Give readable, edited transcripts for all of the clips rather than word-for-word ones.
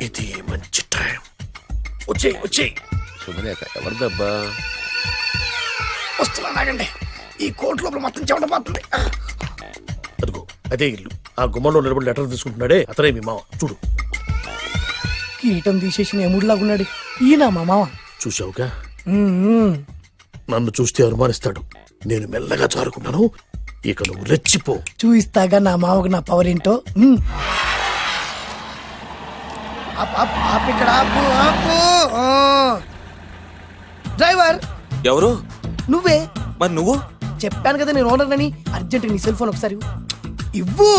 ఇది మంచి టైం. వచ్చేయ్ వచ్చేయ్. శుభలేఖ ఎవరిదబ్బా? వస్తున్నా నాగండి. ఈ కోర్టు లోపల మొత్తం చెమట పోతుంది. అదిగో అదే ఇల్లు. ఆ గుమ్మంలో నిలబడి లెటర్ తీసుకుంటున్నాడే అతనే మీ మామ. చూడు. కీటం తీసేసిన ఎముడిలాగున్నాడు. ఈయన మా మామ. చూసావుగా, నన్ను చూస్తే అనుమానిస్తాడు. నేను మెల్లగా జారుకున్నాను. ఇక నువ్వు రెచ్చిపో. చూయిస్తాగా నా మామకు నా పవర్ ఏంటో. ఇక్కడ ఆపు, ఆపు. డ్రైవర్ ఎవరు? నువ్వే. మరి నువ్వు? చెప్పాను కదా నేను ఓనర్ అని. అర్జెంట్ నీ సెల్ ఫోన్ ఒకసారి ఇవ్వు.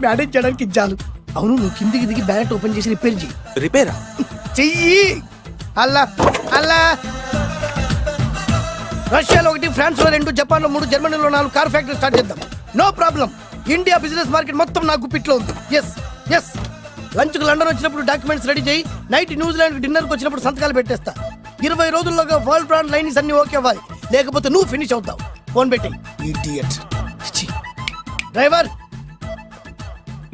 మేనేజ్ చేయడానికి ఇచ్చాను. అవును, నువ్వు కిందికి దిగి బ్యానెట్ ఓపెన్ చేసి రిపేర్ చెయ్యి. రిపేరా? చెయ్యి. అల్లా అల్లా. రష్యాలో 1, ఫ్రాన్స్ లో 2, జపాన్ లో 3, జర్మనీలో 4 కార్ ఫ్యాక్టరీ స్టార్ట్ చేద్దాం. No problem. India business market మొత్తం నా గుప్పిట్లో ఉంది. Yes yes. లంచ్ కు లండన్ వచ్చినప్పుడు డాక్యుమెంట్స్ రెడీ చేయి. నైట్ న్యూజిలాండ్ డిన్నర్ కి వచ్చినప్పుడు సంతకాలు పెట్టేస్తా. 20 రోజుల్లోగా వరల్డ్ బ్రాండ్ లైన్స్ అన్ని ఓకే అవ్వాలి. లేకపోతే నువ్వు ఫినిష్ అవుతావు. ఫోన్ పెట్టి. ఇడియట్. డ్రైవర్.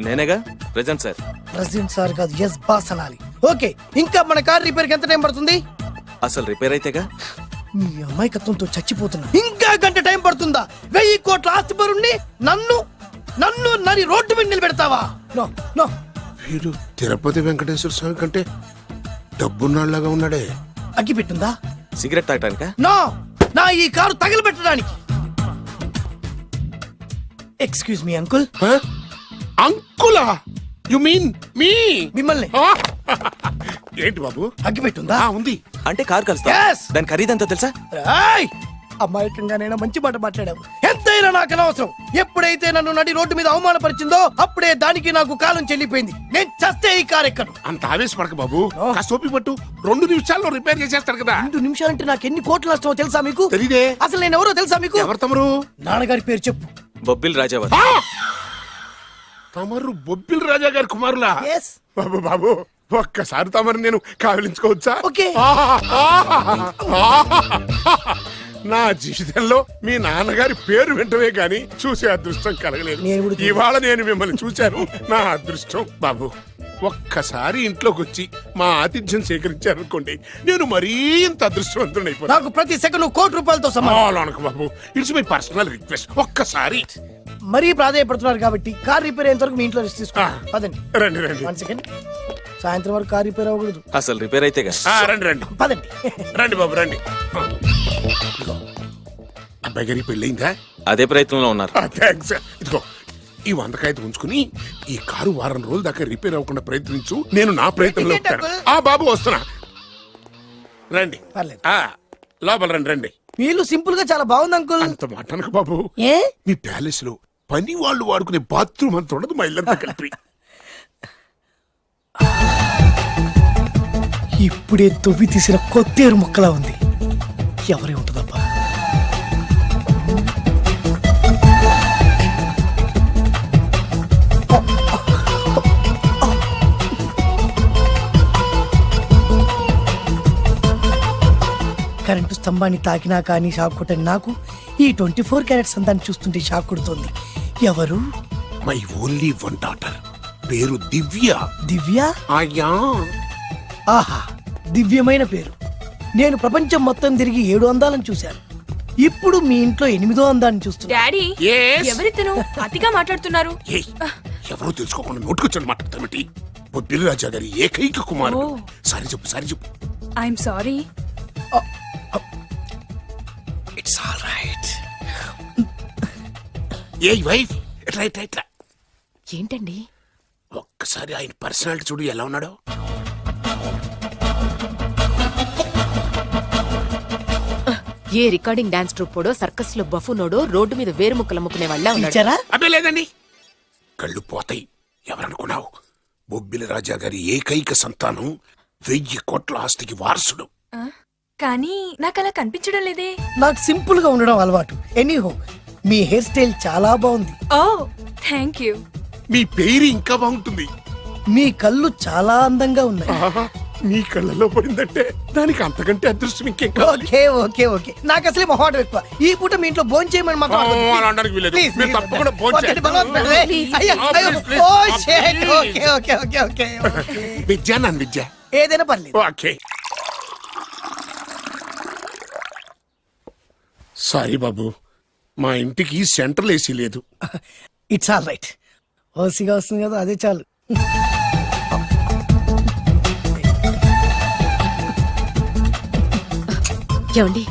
నేనేగా ప్రెజెంట్ సార్. ప్రెసిడెంట్ సార్ కాదు, ఎస్ బాస్ అనాలి. ఓకే, ఇంకా మన కార్ రిపేర్ కి ఎంత టైం పడుతుంది? అసలు రిపేర్ అయితేగా. మీ అమాయకత్వంతో చచ్చిపోతున్నా. ఇంకా గంట టైం పడుతుందా? 1000 కోట్ల ఆస్తి పరుణ్ణి నన్ను నన్ను నరి రోడ్డు మీద నిలబెడతావా? No no. వీడు తిరుపతి వెంకటేశ్వర స్వామి కంటే డబ్బున్నాళ్ళగా ఉన్నాడే. అగ్గి పెట్టుందా? సిగరెట్ తాగటానికా? నో, నా ఈ కారు తగలబెట్టడానికి. Excuse me uncle. అంకులా? You mean me? మిమ్మల్ని. ఏంటి బాబు? అగ్గి పెట్టుందా? ఉంది. అంటే కార్ కలుస్తా. Yes. దాని ఖరీదంతా తెలుసా? ఏయ్! అమాయకంగానైనా మంచి మాట మాట్లాడావు. ఎంతైనా నాకు అనవసరం. ఎప్పుడైతే నన్ను నడి రోడ్డు మీద అవమానపరిచిందో అప్పుడే దానికి నాకు కాలం చెల్లిపోయింది. నేను చస్తే ఈ కారు ఎక్కను. అంత ఆవేశపడక బాబు. కాస్త ఓపిక పట్టు. 2 నిమిషాల్లో రిపేర్ చేసేస్తారు కదా. 2 నిమిషాలంటే నాకు ఎన్ని కోట్ల నష్టమో తెలుసా మీకు? తెలీదే. అసలు నేను ఎవరో తెలుసా మీకు? ఎవరు తమరు? నాన్నగారి పేరు చెప్పు. బొబ్బిల్ రాజావర్. తమరు బొబ్బిల్ రాజా గారి కుమారులా? Yes. బాబు బాబు, ఒక్కసారి తమరు నేను కావలించుకోవచ్చా? ఓకే. నా జీవితంలో మీ నాన్నగారి పేరు వింటమే గాని చూసే అదృష్టం కలగలేదు. ఇవాళ నేను మిమ్మల్ని చూశాను. నా అదృష్టం. బాబు, ఒక్కసారి ఇంట్లోకి వచ్చి మా ఆతిథ్యం సేకరించారనుకోండి, నేను మరీ ఇంత అదృష్టవంతుడు అయిపోతాను. నాకు ప్రతి సెకండ్ ₹1,00,00,000 సమానం. బాబు, ఇట్స్ మై పర్సనల్ రిక్వెస్ట్. ఒక్కసారి. మరీ ప్రాధాయపడుతున్నారు కాబట్టి కార్ రిపేర్ అయ్యేంత వరకు మీ ఇంట్లో రెస్ట్ తీసుకో. పదండి. రండి రండి. 1 సెకండ్. సాయంత్రం వరకు కార్ రిపేర్ అవ్వకూడదు. అసలు రిపేర్ అయితేగా. రండి రండి. పదండి. రండి బాబు రండి. అబ్బాయి గారికి పెళ్ళయిందా? అదే ప్రయత్నంలో ఉన్నారు. థ్యాంక్స్. ఇదిగో ఈ 100 కాగితం ఉంచుకుని ఈ కారు వారం రోజుల దాకా రిపేర్ అవ్వకుండా ప్రయత్నించు. నేను నా ప్రయత్నంలో ఉంటాను. బాబు వస్తున్నా. రండి. పర్లేదు. లోపల రండి రండి. వీళ్ళు సింపుల్ గా చాలా బాగుంది అంకుల్. అంత మాట అనకు బాబు. ఏ? మీ ప్యాలెస్ లో పని వాళ్ళు వాడుకునే బాత్రూమ్ అంత ఉండదు మా ఇల్లంతా కలిపి. ఇప్పుడే తొవ్వి తీసిన కొత్తేరు ముక్కలా ఉంది. ఎవరే ఉంటుందబ్బా? కరెంటు స్తంభాన్ని తాకినా కానీ షాక్ కొట్టని నాకు ఈ 24 క్యారెట్స్ అందాన్ని చూస్తుంటే షాక్ కొడుతోంది. ఎవరు? My only 1 daughter. పేరు దివ్య. దివ్య? అయ్యా. ఆహా, దివ్యమైన పేరు. నేను ప్రపంచం మొత్తం తిరిగి 7 అందాలను చూశాను. ఇప్పుడు మీ ఇంట్లో 8వ అందాన్ని చూస్తున్నా. Daddy, Yes? ఎవరితను అతిగా మాట్లాడుతున్నారు? ఏయ్, ఎవరో తెలుసుకోకుండా నోటుకొచ్చాడు మాట్లాడతామటి. బొబ్బిలి రాజా గారి ఏకైక కుమారుడు. సారీ చెప్పు, సారీ చెప్పు. I'm sorry. It's all right. A wife, ఇట్లా ఇట్లా ఇట్లా. ఏంటండి? ఒక్కసారి ఆయన పర్సనాలిటీ చూడు ఎలా ఉన్నాడో. ఏ రికార్డింగ్ డాన్స్ ట్రూపోడో, సర్కస్ లో బఫూనోడో, రోడ్డు మీద వేరు ముక్కలు అమ్ముకునే వాళ్ళ ఇచ్చారా? అబ్బే లేదండి. కళ్ళు పోతాయి. ఎవరనుకున్నావు? బొబ్బిలి రాజా గారి ఏకైక సంతానం, 1000 కోట్ల ఆస్తికి వారసుడు. కానీ నాకు అలా కనిపించడం లేదే. నాకు సింపుల్ గా ఉండడం అలవాటు. ఎనీహో, మీ హెయిర్ స్టైల్ చాలా బాగుంది. ఓ థ్యాంక్ యూ. మీ పేరు ఇంకా బాగుంటుంది. మీ కళ్ళు చాలా అందంగా ఉన్నాయి. నీ కళ్ళల్లో పడిందంటే దానికి అంతకంటే అదృష్టం ఇంకేం కావాలి? ఓకే ఓకే ఓకే నాకు అసలే మొహాటం ఎక్కువ. ఈ పూట మీ ఇంట్లో భోజనం చేయమని మాత్రం అడగద్దు. అలా అనడానికి వీల్లేదు. Please, మీరు please. తప్పకుండా భోంచేయండి. వద్దండి, బలవంతం పెట్టండి. అయ్యో, అయ్యో. Please, ఓ, please. shit. Okay okay okay okay okay. Vidya నన్ను విద్య. ఏదైనా పర్లేదు. ఓకే సారీ బాబు, మా ఇంటికి సెంట్రల్ ఏసీ లేదు. It's all right. ఓసిగా వస్తుంది కదా, అదే చాలు. ఏమండి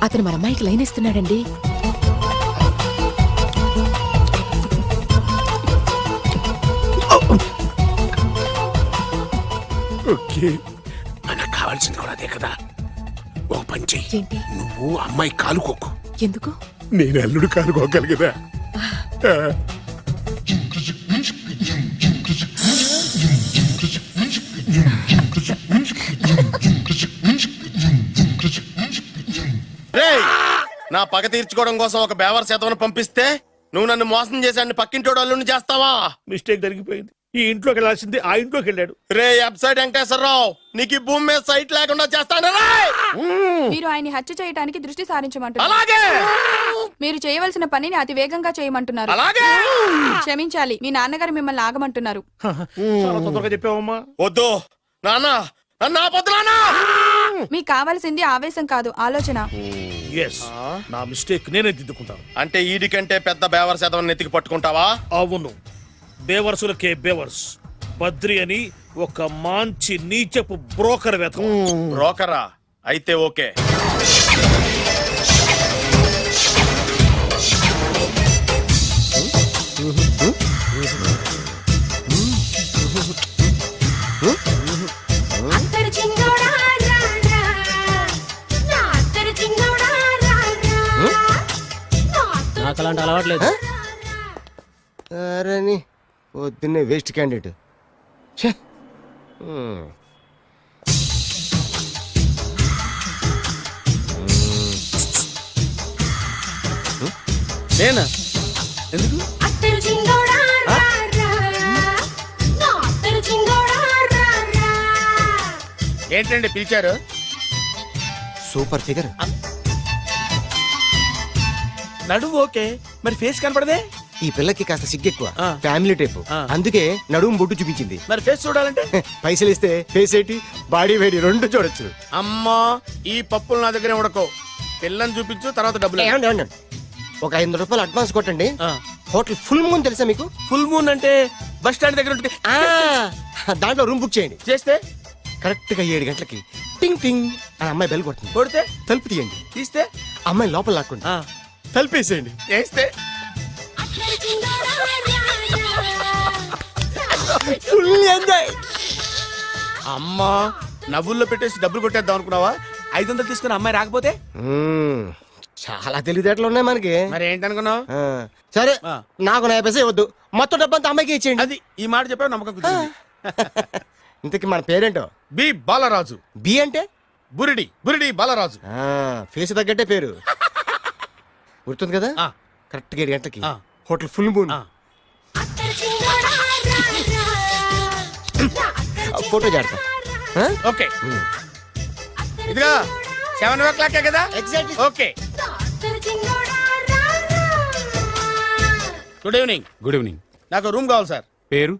అతను మన అమ్మాయికి లైన్ ఇస్తున్నాడండి. ఓకే, మనకు కావాల్సింది కూడా అదే కదా. ఒక పని చెయ్యి, ఏంటి? నువ్వు అమ్మాయి కాలుకోకు, ఎందుకు? నేను అల్లుడు కాలుకోగలి కదా. రేయ్, నా పగ తీర్చుకోవడం కోసం ఒక బేవర్ శాతం పంపిస్తే నువ్వు నన్ను మోసం చేశాన్ని పక్కింటోడు అల్లుని చేస్తావా? మిస్టేక్ జరిగిపోయింది. ఈ ఇంట్లోకి వెళ్ళాల్సింది ఆ ఇంట్లోకి వెళ్ళాడు. రే వెబ్సైట్ వెంకటేశ్వరరావు, నీకు ఈ భూమి మీద సైట్ లేకుండా చేస్తాను. మీరు ఆయన్ని హత్య చేయడానికి దృష్టి సారించమంటున్నారు. అలాగే మీరు చేయవలసిన పనిని అతి వేగంగా చేయమంటున్నారు. అలాగే క్షమించాలి, మీ నాన్నగారు మిమ్మల్ని ఆగమంటున్నారు. చాలా తొందరగా చెప్పావమ్మా. వద్దు నాన్న, నన్ను ఆపొద్దు నాన్న. మీకు కావాల్సింది ఆవేశం కాదు, ఆలోచన. ఎస్, నా మిస్టేక్ నేనే దిద్దుకుంటాను. అంటే ఈడి కంటే పెద్ద బేవర్ శాతం నెత్తికి పట్టుకుంటావా? అవును, బేవర్సులకే బేవర్స్. బద్రి అని ఒక మంచి నీచపు బ్రోకర్ వేతం. బ్రోకరా? అయితే ఓకే. నాకు అలాంటి అలవాట్లేదు. అరే నీ పొద్దున్నే వేస్ట్ క్యాండిడేట్. నేనా? ఎందుకు? ఏంటండి పిలిచారు? Super figure. నడువు ఓకే, మరి ఫేస్ కనపడదే. ఈ పిల్లకి కాస్త సిగ్గెక్కువ, ఫ్యామిలీ టైప్. అందుకే నడుము బొట్టు చూపించింది. మరి ఫేస్ చూడాలంటే పైసలు ఇస్తే ఫేస్ ఏంటి, బాడీ వేడి రెండు చూడొచ్చు. అమ్మా, ఈ పప్పులు నా దగ్గరే ఉడకో. పిల్లని చూపించు, తర్వాత డబ్బులు. ఏమండి, ఏమండి? ఒక 500 రూపాయలు అడ్వాన్స్ కొట్టండి. హోటల్ ఫుల్ మూన్ తెలుసా మీకు? ఫుల్ మూన్ అంటే బస్ స్టాండ్ దగ్గర ఉంటుంది. దాంట్లో రూమ్ బుక్ చేయండి. చేస్తే కరెక్ట్ గా 7 గంటలకి టింగ్ టింగ్ అని అమ్మాయి బెల్ కొడుతుంది. కొడితే తలుపు తీయండి. తీస్తే అమ్మాయి లోపల లాక్కోండి. తలుపేసేయండి. చేస్తే ఫుల్ ఎంజాయ్. అమ్మా, నవ్వుల్లో పెట్టేసి డబ్బులు కొట్టేద్దాం అనుకున్నావా? 500 తీసుకుని అమ్మాయి రాకపోతే? చాలా తెలివితేటలు ఉన్నాయి మనకి. మరి ఏంటనుకున్నావు? సరే, నాకు 50 పైసలు ఇవ్వద్దు, మొత్తం డబ్బంతా అమ్మాయికి ఇచ్చేయండి. అది ఈ మాట చెప్పావు, నమ్మకం కుదిరింది. ఇంతకి మన పేరేంటో? బి బాలరాజు. బి అంటే బురిడి, బురిడి బాలరాజు. ఫేస్ తగ్గట్టే పేరు. గుర్తుంది కదా? కరెక్ట్ 7 గంటలకి హోటల్ ఫుల్ మూన్. ఫోటో చేడతా. ఓకే, ఇదిగా 7 కదా? Exactly. Okay. Good evening. Good evening. నాకు రూమ్ కావాలి సార్. పేరు?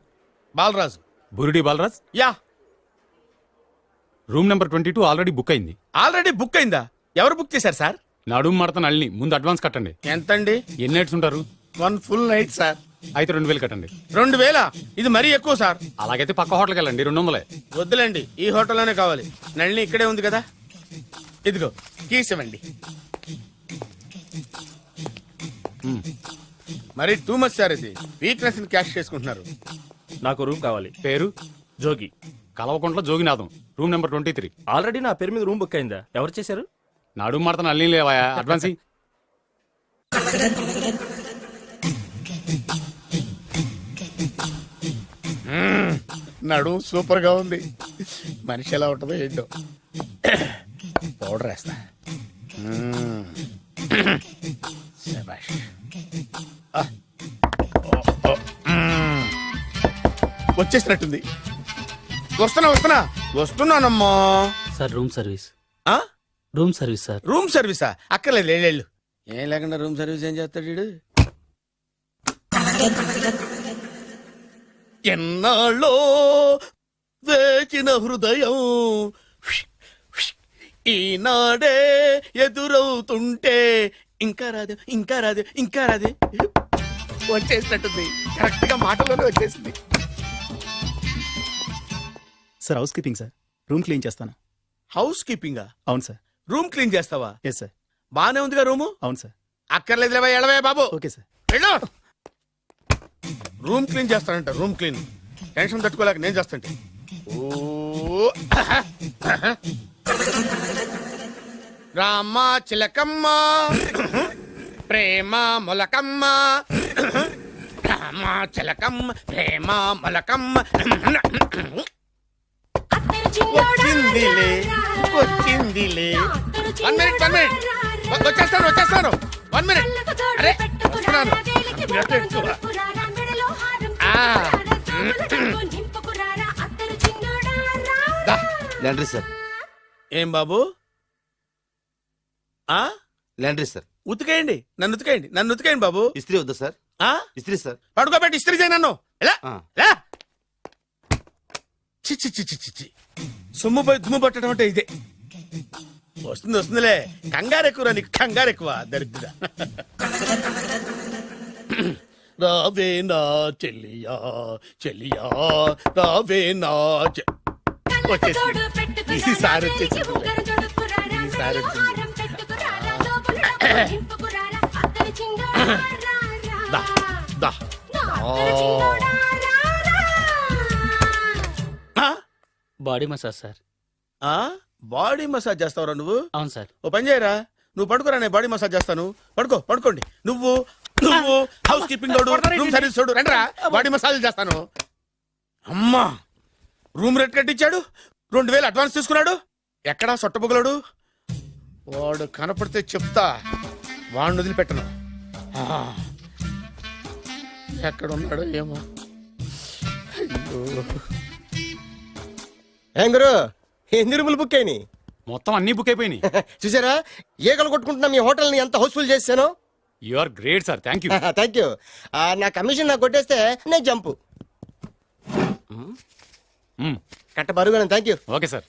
Balaraju. Burudi Balaraj. Yeah. Room number 22 already book అయింది. ఆల్రెడీ బుక్ అయిందా? ఎవరు బుక్ చేశారు సార్? నడుము మడత నల్ని. ముందు అడ్వాన్స్ కట్టండి. ఎంతండి? ఎన్ని నైట్స్ ఉంటారు? 1 ఫుల్ నైట్ సార్. అయితే 2000 కట్టండి. 2000? ఇది మరీ ఎక్కువ సార్. అలాగైతే పక్క హోటల్కి వెళ్ళండి, 200. వద్దులేండి, ఈ హోటల్లోనే కావాలి. నళిని ఇక్కడే ఉంది కదా. ఇదిగో కీస్ ఇవ్వండి. మరి టూ మచ్ సార్, ఇది వీక్నెస్ ని క్యాష్ చేసుకుంటున్నారు. నాకు రూమ్ కావాలి. పేరు? Jogi. Kalavakuntla Joginatham. Room number 23. Already నా పేరు మీద రూమ్ బుక్ అయిందా? ఎవరు చేశారు? నడుము మడత నల్ని లేవా? అడ్వాన్స్ ఇయ్యి. నడు సూపర్ గా ఉంది. మనిషి ఎలా ఉంటుందో ఏంటో. పౌడర్ వేస్తా. శభాష్. వచ్చేసినట్టుంది. వస్తున్నా. వస్తున్నానమ్మా. సార్ రూమ్ సర్వీస్ ఆ? Room service sir. రూమ్ సర్వీసా? అక్కర్లేదు లేళ్ళు. ఏం లేకుండా రూమ్ సర్వీస్ ఏం చేస్తాడు వీడు? ఎన్నాళ్ళో వేచిన హృదయం ఈనాడే ఎదురవుతుంటే ఇంకా రాదు ఇంకా రాదు ఇంకా రాదు వచ్చేసినట్టుంది. కరెక్ట్ గా మాటలోనే వచ్చేసింది. Sir house keeping sir. Room clean చేస్తాను. హౌస్ కీపింగా? అవును సార్. రూమ్ క్లీన్ చేస్తావా? Yes sir. బానే ఉందిగా రూము. అవును సార్. అక్కర్లేదు లేవా, ఎడవే బాబు. Okay sir. వెళ్ళు. రూమ్ క్లీన్ చేస్తానంట. రూమ్ క్లీన్ టెన్షన్ తట్టుకోలేక నేను చేస్తాంటే. ఓ రామ చిలకమ్మ ప్రేమ మొలకమ్మ, రామ చిలకమ్మ ప్రేమ మొలకమ్మ. వచ్చిందిలే వచ్చిందిలే. 1 minute 1 minute. వచ్చేస్తాను వచ్చేస్తాను. 1 minute. అరే వస్తున్నాను. దా. Laundry sir. ఏం బాబు? ఆ లాండ్రీ సార్. ఉతికేయండి, నన్ను ఉతికేయండి, నన్ను ఉతికేయండి బాబు. ఇస్త్రీ వద్దా సార్? ఆ ఇస్త్రీ సార్. పడుకోబెట్టి ఇస్త్రీ చేయి నన్ను. ఎలా ఆ. ఎలా? చి చి చి చి చి చి. సొమ్ము పోయి దుమ్ము పట్టడం అంటే ఇదే. వస్తుంది వస్తుందిలే. కంగారు ఎక్కువ నీకు, కంగారు ఎక్కువ దరిద్ర. రావే నా చెల్లియా చెల్లియా రావే నా వచ్చేసింది. ఈసారి వచ్చేసింది. ఈసారి వచ్చింది. దా దా. Body massage sir. Body massage చేస్తావురా నువ్వు? అవును సార్. ఓ పని చేయరా, నువ్వు పడుకోరా, నేను బాడీ మసాజ్ చేస్తాను. పడుకో పడుకోండి. నువ్వు నువ్వు హౌస్ కీపింగ్ తోడు, రూమ్ సర్వీస్ తోడు, రండిరా బాడీ మసాజ్ చేస్తాను. అమ్మా రూమ్ రేట్ కట్టించాడు, 2000 అడ్వాన్స్ తీసుకున్నాడు. ఎక్కడా సొట్టబుగలాడు? వాడు కనపడితే చెప్తా, వాడిని వదిలిపెట్టను. ఆ, ఎక్కడున్నాడో ఏమో. అయ్యో. ఏం గురు, ఎన్ని రూములు బుక్ అయినాయి? మొత్తం అన్ని బుక్ అయిపోయినాయి. చూసారా ఈగలు కొట్టుకుంటున్నా మీ హోటల్ ని ఎంత హౌస్ఫుల్ చేశాను. You are great sir. Thank you. Thank you. నా కమిషన్ నాకు కొట్టేస్తే నేను జంపు కట్ట బరుగాను. Thank you. Okay sir.